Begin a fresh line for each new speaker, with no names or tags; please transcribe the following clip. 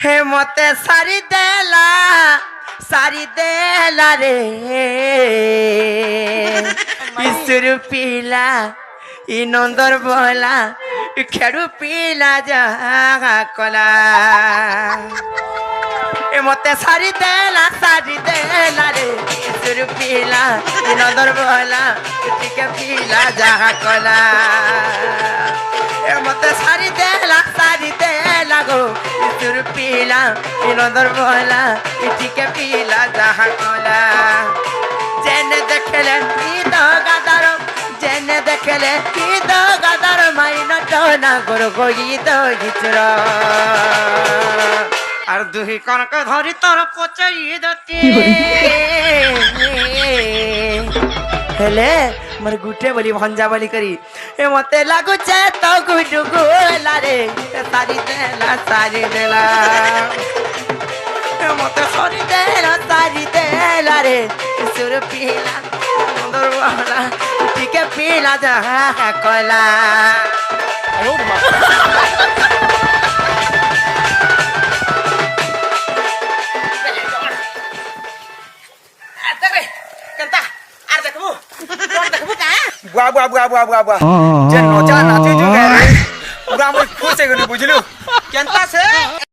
हे मते सारी देला रे ईश्वर पीला इ नंदर बोला खेड़ू पीला जा कला ए मते सारी देला रे ईश्वर पीला इ नंदर बोला टिके पीला जा कला ए मते सारी देला गो ईश्वर पीला इ नंदर बोला टिके पीला जा कला जेने देखले ई दो गादारो जेने देखले ई दो गादारो माइन टोना गोर गोई दो हिचरा আর দুই কনক ধরি তোর পচাই দতি হেলে মোর গুটে বলি ভঞ্জা বলি করি এ মতে লাগুছে তো গুডু গোলা রে সারি দেলা এ মতে সারি দেলা রে সুর পিলা সুন্দর বলা টিকে পিলা যা কলা ও মা बुआ जे नचा नाचे जो बुआ मोर खुश है बुझलु केनता से